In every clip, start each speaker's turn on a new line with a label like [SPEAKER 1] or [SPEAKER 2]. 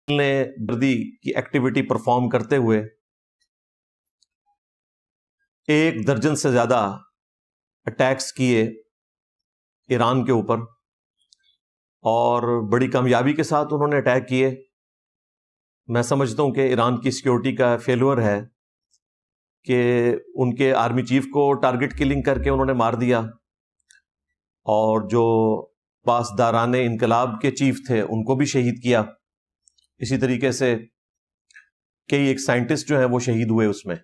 [SPEAKER 1] نے بردی کی activity perform کرتے ہوئے 1 درجن سے زیادہ اٹیکس کیے ایران کے اوپر، اور بڑی کامیابی کے ساتھ انہوں نے اٹیک کیے۔ میں سمجھتا ہوں کہ ایران کی سیکیورٹی کا فیلور ہے کہ ان کے آرمی چیف کو ٹارگٹ کلنگ کر کے انہوں نے مار دیا، اور جو پاسداران انقلاب کے چیف تھے ان کو بھی شہید کیا۔ اسی طریقے سے کئی ایک سائنٹسٹ جو ہیں وہ شہید ہوئے اس میں،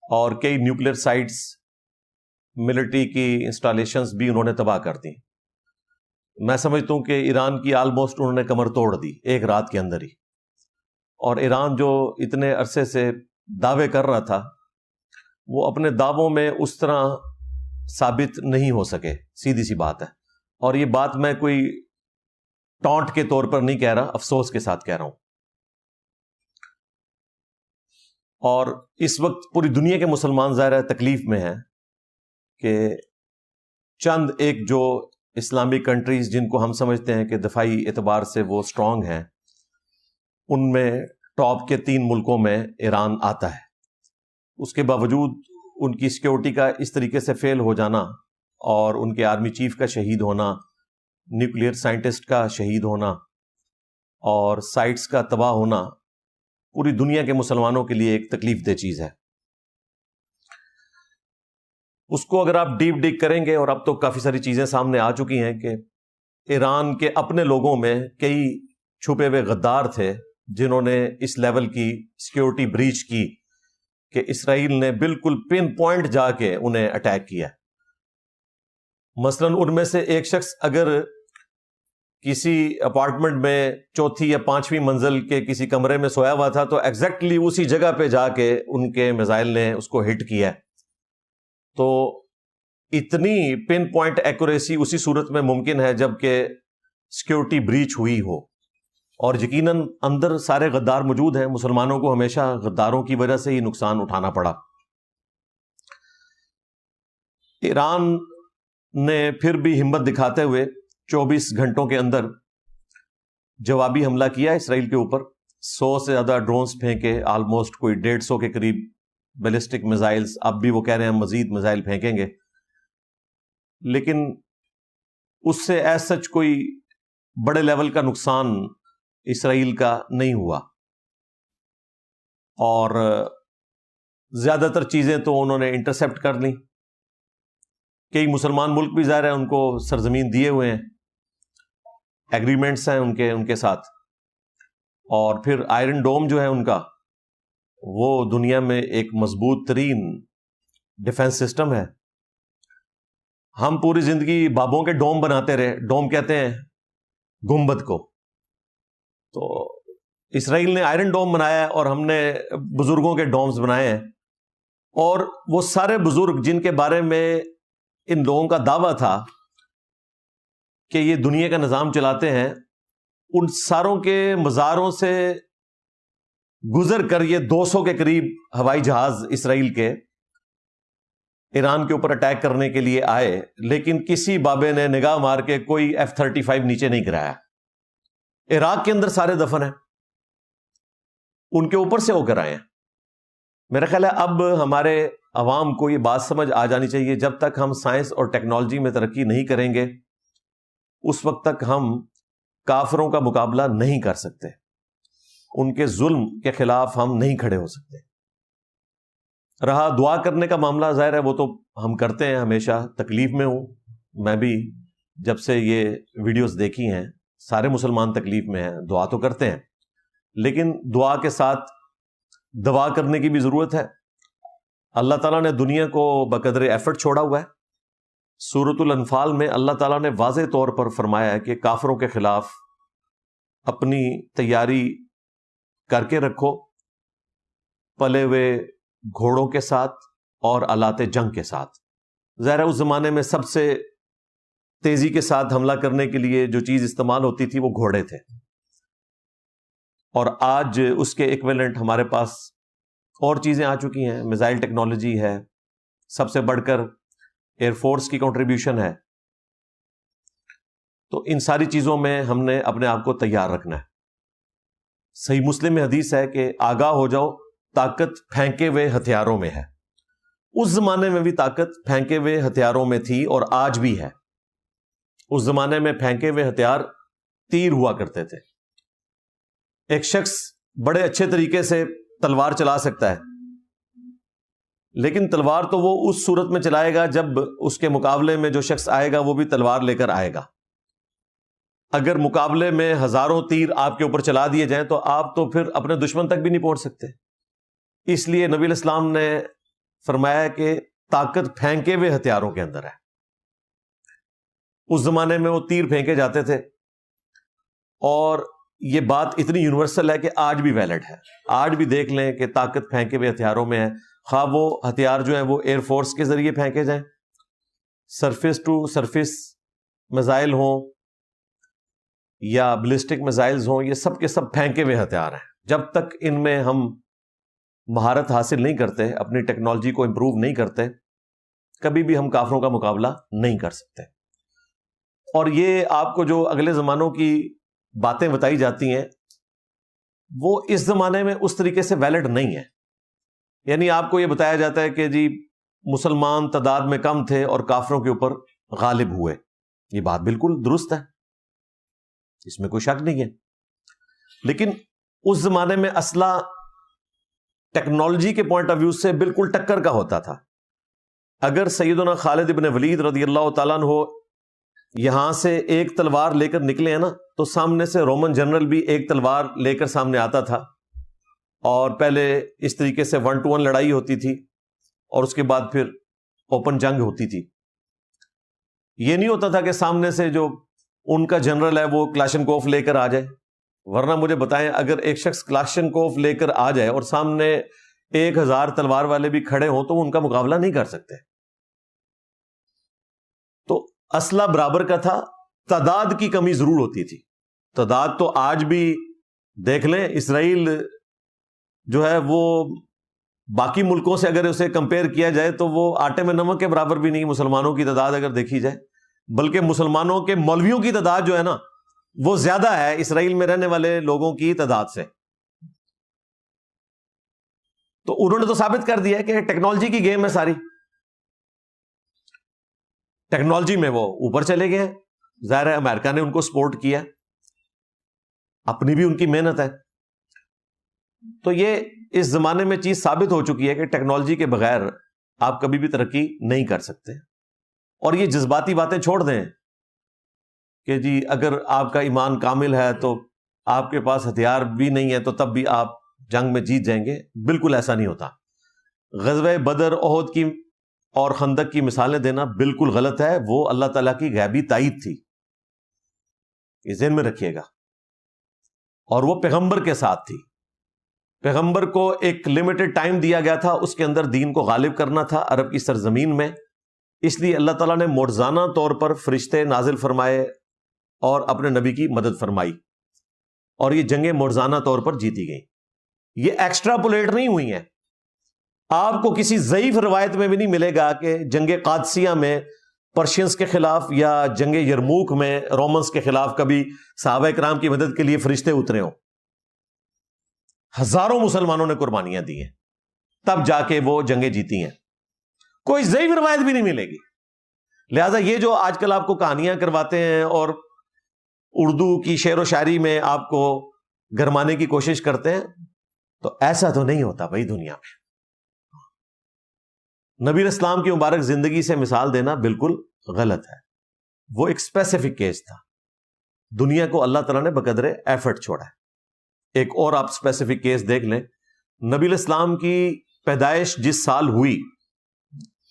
[SPEAKER 1] اور کئی نیوکلیر سائٹس، ملٹری کی انسٹالیشنز بھی انہوں نے تباہ کر دی۔ میں سمجھتا ہوں کہ ایران کی آلموسٹ انہوں نے کمر توڑ دی 1 رات کے اندر ہی، اور ایران جو اتنے عرصے سے دعوے کر رہا تھا وہ اپنے دعووں میں اس طرح ثابت نہیں ہو سکے، سیدھی سی بات ہے۔ اور یہ بات میں کوئی ٹونٹ کے طور پر نہیں کہہ رہا، افسوس کے ساتھ کہہ رہا ہوں۔ اور اس وقت پوری دنیا کے مسلمان ظاہر ہے تکلیف میں ہیں کہ چند ایک جو اسلامک کنٹریز جن کو ہم سمجھتے ہیں کہ دفاعی اعتبار سے وہ سٹرونگ ہیں، ان میں ٹاپ کے 3 ملکوں میں ایران آتا ہے۔ اس کے باوجود ان کی سیکیورٹی کا اس طریقے سے فیل ہو جانا، اور ان کے آرمی چیف کا شہید ہونا، نیوکلیر سائنٹسٹ کا شہید ہونا، اور سائٹس کا تباہ ہونا، پوری دنیا کے مسلمانوں کے لیے ایک تکلیف دہ چیز ہے۔ اس کو اگر آپ ڈیپ ڈگ کریں گے، اور اب تو کافی ساری چیزیں سامنے آ چکی ہیں کہ ایران کے اپنے لوگوں میں کئی چھپے ہوئے غدار تھے جنہوں نے اس لیول کی سیکیورٹی بریچ کی کہ اسرائیل نے بالکل پن پوائنٹ جا کے انہیں اٹیک کیا۔ مثلاً ان میں سے ایک شخص اگر کسی اپارٹمنٹ میں 4تھی یا 5ویں منزل کے کسی کمرے میں سویا ہوا تھا، تو ایگزیکٹلی اسی جگہ پہ جا کے ان کے میزائل نے اس کو ہٹ کیا۔ تو اتنی پن پوائنٹ ایکوریسی اسی صورت میں ممکن ہے جب کہ سیکیورٹی بریچ ہوئی ہو، اور یقیناً اندر سارے غدار موجود ہیں۔ مسلمانوں کو ہمیشہ غداروں کی وجہ سے ہی نقصان اٹھانا پڑا۔ ایران نے پھر بھی ہمت دکھاتے ہوئے 24 گھنٹوں کے اندر جوابی حملہ کیا اسرائیل کے اوپر۔ 100 سے زیادہ ڈرونز پھینکے، آلموسٹ کوئی 150 کے قریب بیلسٹک میزائلز۔ اب بھی وہ کہہ رہے ہیں ہم مزید میزائل پھینکیں گے، لیکن اس سے ایز سچ کوئی بڑے لیول کا نقصان اسرائیل کا نہیں ہوا، اور زیادہ تر چیزیں تو انہوں نے انٹرسپٹ کر لیں۔ کئی مسلمان ملک بھی ظاہر ہے ان کو سرزمین دیے ہوئے ہیں، ایگریمنٹس ہیں ان کے ساتھ، اور پھر آئرن ڈوم جو ہے ان کا، وہ دنیا میں ایک مضبوط ترین ڈیفنس سسٹم ہے۔ ہم پوری زندگی بابوں کے ڈوم بناتے رہے، ڈوم کہتے ہیں گنبد کو، تو اسرائیل نے آئرن ڈوم بنایا ہے، اور ہم نے بزرگوں کے ڈومز بنائے ہیں۔ اور وہ سارے بزرگ جن کے بارے میں ان لوگوں کا دعویٰ تھا کہ یہ دنیا کا نظام چلاتے ہیں، ان ساروں کے مزاروں سے گزر کر یہ 200 کے قریب ہوائی جہاز اسرائیل کے ایران کے اوپر اٹیک کرنے کے لیے آئے، لیکن کسی بابے نے نگاہ مار کے کوئی F-35 نیچے نہیں گرایا۔ عراق کے اندر سارے دفن ہیں، ان کے اوپر سے ہو کر آئے ہیں۔ میرا خیال ہے اب ہمارے عوام کو یہ بات سمجھ آ جانی چاہیے، جب تک ہم سائنس اور ٹیکنالوجی میں ترقی نہیں کریں گے اس وقت تک ہم کافروں کا مقابلہ نہیں کر سکتے، ان کے ظلم کے خلاف ہم نہیں کھڑے ہو سکتے۔ رہا دعا کرنے کا معاملہ، ظاہر ہے وہ تو ہم کرتے ہیں، ہمیشہ تکلیف میں ہوں میں بھی۔ جب سے یہ ویڈیوز دیکھی ہیں سارے مسلمان تکلیف میں ہیں، دعا تو کرتے ہیں، لیکن دعا کے ساتھ دوا کرنے کی بھی ضرورت ہے۔ اللہ تعالیٰ نے دنیا کو بقدر ایفرٹ چھوڑا ہوا ہے۔ سورۃ الانفال میں اللہ تعالیٰ نے واضح طور پر فرمایا ہے کہ کافروں کے خلاف اپنی تیاری کر کے رکھو، پلے ہوئے گھوڑوں کے ساتھ اور آلات جنگ کے ساتھ۔ ظاہر ہے اس زمانے میں سب سے تیزی کے ساتھ حملہ کرنے کے لیے جو چیز استعمال ہوتی تھی وہ گھوڑے تھے، اور آج اس کے ایکویلنٹ ہمارے پاس اور چیزیں آ چکی ہیں۔ میزائل ٹیکنالوجی ہے، سب سے بڑھ کر ایئر فورس کی کنٹریبیوشن ہے۔ تو ان ساری چیزوں میں ہم نے اپنے آپ کو تیار رکھنا ہے۔ صحیح مسلم میں حدیث ہے کہ آگاہ ہو جاؤ طاقت پھینکے ہوئے ہتھیاروں میں ہے. اس زمانے میں بھی طاقت پھینکے ہوئے ہتھیاروں میں تھی اور آج بھی ہے. اس زمانے میں پھینکے ہوئے ہتھیار تیر ہوا کرتے تھے. ایک شخص بڑے اچھے طریقے سے تلوار چلا سکتا ہے، لیکن تلوار تو وہ اس صورت میں چلائے گا جب اس کے مقابلے میں جو شخص آئے گا وہ بھی تلوار لے کر آئے گا. اگر مقابلے میں ہزاروں تیر آپ کے اوپر چلا دیے جائیں تو آپ تو پھر اپنے دشمن تک بھی نہیں پہنچ سکتے. اس لیے نبی علیہ السلام نے فرمایا کہ طاقت پھینکے ہوئے ہتھیاروں کے اندر ہے. اس زمانے میں وہ تیر پھینکے جاتے تھے، اور یہ بات اتنی یونیورسل ہے کہ آج بھی ویلڈ ہے. آج بھی دیکھ لیں کہ طاقت پھینکے ہوئے ہتھیاروں میں ہے، خواہ وہ ہتھیار جو ہیں وہ ایئر فورس کے ذریعے پھینکے جائیں، سرفیس ٹو سرفیس میزائل ہوں یا بلسٹک میزائلز ہوں، یہ سب کے سب پھینکے ہوئے ہتھیار ہیں. جب تک ان میں ہم مہارت حاصل نہیں کرتے، اپنی ٹیکنالوجی کو امپروو نہیں کرتے، کبھی بھی ہم کافروں کا مقابلہ نہیں کر سکتے. اور یہ آپ کو جو اگلے زمانوں کی باتیں بتائی جاتی ہیں وہ اس زمانے میں اس طریقے سے ویلڈ نہیں ہے. یعنی آپ کو یہ بتایا جاتا ہے کہ جی مسلمان تعداد میں کم تھے اور کافروں کے اوپر غالب ہوئے. یہ بات بالکل درست ہے، اس میں کوئی شک نہیں ہے. لیکن اس زمانے میں اسلحہ ٹیکنالوجی کے پوائنٹ آف ویو سے بالکل ٹکر کا ہوتا تھا. اگر سیدنا خالد ابن ولید رضی اللہ تعالیٰ عنہ یہاں سے ایک تلوار لے کر نکلے ہیں نا، تو سامنے سے رومن جنرل بھی ایک تلوار لے کر سامنے آتا تھا، اور پہلے اس طریقے سے 1 to 1 لڑائی ہوتی تھی اور اس کے بعد پھر اوپن جنگ ہوتی تھی. یہ نہیں ہوتا تھا کہ سامنے سے جو ان کا جنرل ہے وہ کلاشنکوف لے کر آ جائے. ورنہ مجھے بتائیں، اگر ایک شخص کلاشنکوف لے کر آ جائے اور سامنے 1000 تلوار والے بھی کھڑے ہوں تو وہ ان کا مقابلہ نہیں کر سکتے. تو اسلحہ برابر کا تھا، تعداد کی کمی ضرور ہوتی تھی. تعداد تو آج بھی دیکھ لیں، اسرائیل جو ہے وہ باقی ملکوں سے اگر اسے کمپیئر کیا جائے تو وہ آٹے میں نمک کے برابر بھی نہیں. مسلمانوں کی تعداد اگر دیکھی جائے، بلکہ مسلمانوں کے مولویوں کی تعداد جو ہے نا وہ زیادہ ہے اسرائیل میں رہنے والے لوگوں کی تعداد سے. تو انہوں نے تو ثابت کر دیا کہ ٹیکنالوجی کی گیم ہے ساری. ٹیکنالوجی میں وہ اوپر چلے گئے ہیں. ظاہر ہے امریکہ نے ان کو سپورٹ کیا، اپنی بھی ان کی محنت ہے. تو یہ اس زمانے میں چیز ثابت ہو چکی ہے کہ ٹیکنالوجی کے بغیر آپ کبھی بھی ترقی نہیں کر سکتے. اور یہ جذباتی باتیں چھوڑ دیں کہ جی اگر آپ کا ایمان کامل ہے تو آپ کے پاس ہتھیار بھی نہیں ہے تو تب بھی آپ جنگ میں جیت جائیں گے. بالکل ایسا نہیں ہوتا. غزوہ بدر، احد کی اور خندق کی مثالیں دینا بالکل غلط ہے. وہ اللہ تعالیٰ کی غیبی تائید تھی، یہ ذہن میں رکھیے گا. اور وہ پیغمبر کے ساتھ تھی. پیغمبر کو ایک لمیٹڈ ٹائم دیا گیا تھا، اس کے اندر دین کو غالب کرنا تھا عرب کی سرزمین میں. اس لیے اللہ تعالیٰ نے معجزانہ طور پر فرشتے نازل فرمائے اور اپنے نبی کی مدد فرمائی، اور یہ جنگیں معجزانہ طور پر جیتی گئیں. یہ ایکسٹراپولیٹ نہیں ہوئی ہیں. آپ کو کسی ضعیف روایت میں بھی نہیں ملے گا کہ جنگ قادسیہ میں پرشینز کے خلاف یا جنگ یرموک میں رومنز کے خلاف کبھی صحابہ کرام کی مدد کے لیے فرشتے اترے ہوں. ہزاروں مسلمانوں نے قربانیاں دی ہیں، تب جا کے وہ جنگیں جیتی ہیں. کوئی ضعیف روایت بھی نہیں ملے گی. لہذا یہ جو آج کل آپ کو کہانیاں کرواتے ہیں اور اردو کی شعر و شاعری میں آپ کو گرمانے کی کوشش کرتے ہیں، تو ایسا تو نہیں ہوتا بھائی دنیا میں. نبی اسلام کی مبارک زندگی سے مثال دینا بالکل غلط ہے. وہ ایک اسپیسیفک کیس تھا. دنیا کو اللہ تعالیٰ نے بقدر ایفرٹ چھوڑا ہے. ایک اور آپ اسپیسیفک کیس دیکھ لیں. نبی الاسلام کی پیدائش جس سال ہوئی،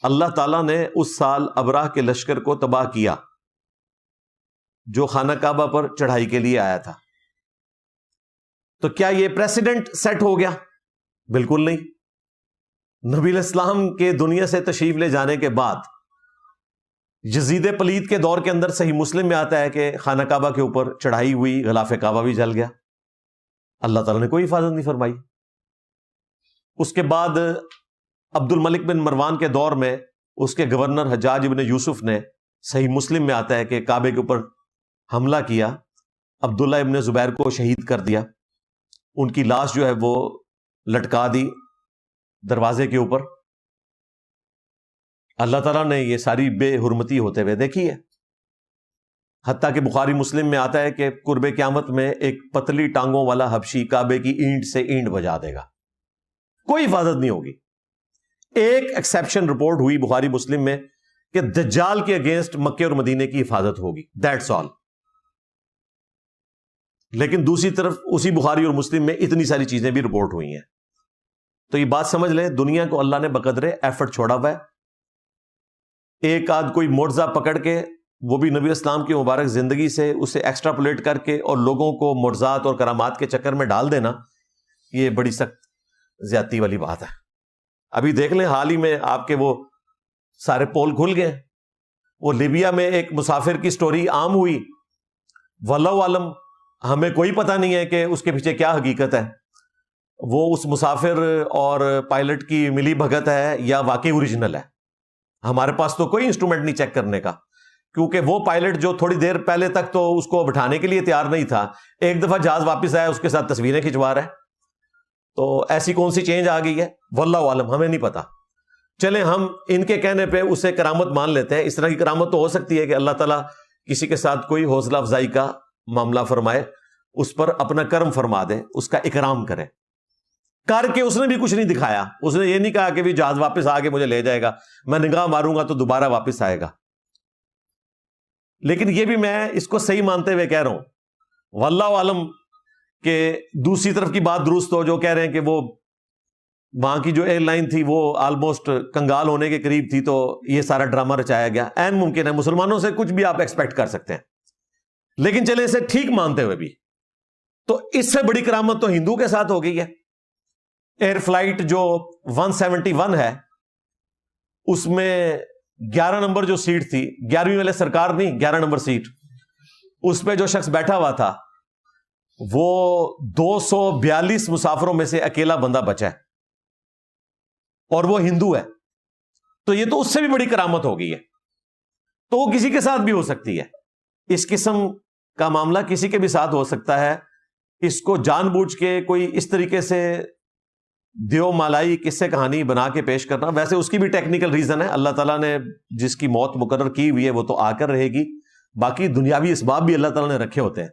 [SPEAKER 1] اللہ تعالیٰ نے اس سال ابراہ کے لشکر کو تباہ کیا جو خانہ کعبہ پر چڑھائی کے لیے آیا تھا. تو کیا یہ پریسیڈنٹ سیٹ ہو گیا؟ بالکل نہیں. نبی الاسلام کے دنیا سے تشریف لے جانے کے بعد یزید پلید کے دور کے اندر صحیح مسلم میں آتا ہے کہ خانہ کعبہ کے اوپر چڑھائی ہوئی، غلاف کعبہ بھی جل گیا. اللہ تعالیٰ نے کوئی حفاظت نہیں فرمائی. اس کے بعد عبد الملک بن مروان کے دور میں اس کے گورنر حجاج ابن یوسف نے، صحیح مسلم میں آتا ہے کہ کعبے کے اوپر حملہ کیا، عبداللہ ابن زبیر کو شہید کر دیا. ان کی لاش جو ہے وہ لٹکا دی دروازے کے اوپر. اللہ تعالیٰ نے یہ ساری بے حرمتی ہوتے ہوئے دیکھی ہے. حتیٰ کہ بخاری مسلم میں آتا ہے کہ قرب قیامت میں ایک پتلی ٹانگوں والا حبشی کعبے کی اینٹ سے اینٹ بجا دے گا, کوئی حفاظت نہیں ہوگی. ایک ایکسیپشن رپورٹ ہوئی بخاری مسلم میں کہ دجال کے اگینسٹ مکے اور مدینے کی حفاظت ہوگی, دیٹس آل. لیکن دوسری طرف اسی بخاری اور مسلم میں اتنی ساری چیزیں بھی رپورٹ ہوئی ہیں. تو یہ بات سمجھ لیں, دنیا کو اللہ نے بقدر ایفرٹ چھوڑا ہوا ہے. ایک آدھ کوئی معجزہ پکڑ کے, وہ بھی نبی اسلام کی مبارک زندگی سے, اسے ایکسٹراپولیٹ کر کے اور لوگوں کو معجزات اور کرامات کے چکر میں ڈال دینا, یہ بڑی سخت زیادتی والی بات ہے. ابھی دیکھ لیں حال ہی میں آپ کے وہ سارے پول کھل گئے. وہ لیبیا میں ایک مسافر کی سٹوری عام ہوئی, واللہ عالم ہمیں کوئی پتہ نہیں ہے کہ اس کے پیچھے کیا حقیقت ہے. وہ اس مسافر اور پائلٹ کی ملی بھگت ہے یا واقعی اوریجنل ہے. ہمارے پاس تو کوئی انسٹرومنٹ نہیں چیک کرنے کا, کیونکہ وہ پائلٹ جو تھوڑی دیر پہلے تک تو اس کو بٹھانے کے لیے تیار نہیں تھا, ایک دفعہ جہاز واپس آیا اس کے ساتھ تصویریں کھنچوا رہا ہے. تو ایسی کون سی چینج آ گئی ہے, واللہ عالم, ہمیں نہیں پتا. چلیں ہم ان کے کہنے پہ اسے کرامت مان لیتے ہیں. اس طرح کی کرامت تو ہو سکتی ہے کہ اللہ تعالیٰ کسی کے ساتھ کوئی حوصلہ افزائی کا معاملہ فرمائے, اس پر اپنا کرم فرما دے, اس کا اکرام کرے. کر کے اس نے بھی کچھ نہیں دکھایا. اس نے یہ نہیں کہا کہ بھی جہاز واپس آ کے مجھے لے جائے گا, میں نگاہ ماروں گا تو دوبارہ واپس آئے گا. لیکن یہ بھی میں اس کو صحیح مانتے ہوئے کہہ رہا ہوں, واللہ عالم, کہ دوسری طرف کی بات درست ہو جو کہہ رہے ہیں کہ وہ وہاں کی جو ایئر لائن تھی وہ آلموسٹ کنگال ہونے کے قریب تھی, تو یہ سارا ڈرامہ رچایا گیا. عین ممکن ہے, مسلمانوں سے کچھ بھی آپ ایکسپیکٹ کر سکتے ہیں. لیکن چلے اسے ٹھیک مانتے ہوئے بھی, تو اس سے بڑی کرامت تو ہندو کے ساتھ ہو گئی ہے. ایئر فلائٹ جو 171 ہے, اس میں 11 نمبر جو سیٹ تھی, 11ویں والے سرکار نہیں, 11 نمبر سیٹ, اس پہ جو شخص بیٹھا ہوا تھا وہ 242 مسافروں میں سے اکیلا بندہ بچا ہے, اور وہ ہندو ہے. تو یہ تو اس سے بھی بڑی کرامت ہو گئی ہے. تو وہ کسی کے ساتھ بھی ہو سکتی ہے. اس قسم کا معاملہ کسی کے بھی ساتھ ہو سکتا ہے. اس کو جان بوجھ کے کوئی اس طریقے سے دیو مالائی قصے کہانی بنا کے پیش کرنا, ویسے اس کی بھی ٹیکنیکل ریزن ہے. اللہ تعالیٰ نے جس کی موت مقرر کی ہوئی ہے وہ تو آ کر رہے گی, باقی دنیاوی اسباب بھی اللہ تعالیٰ نے رکھے ہوتے ہیں.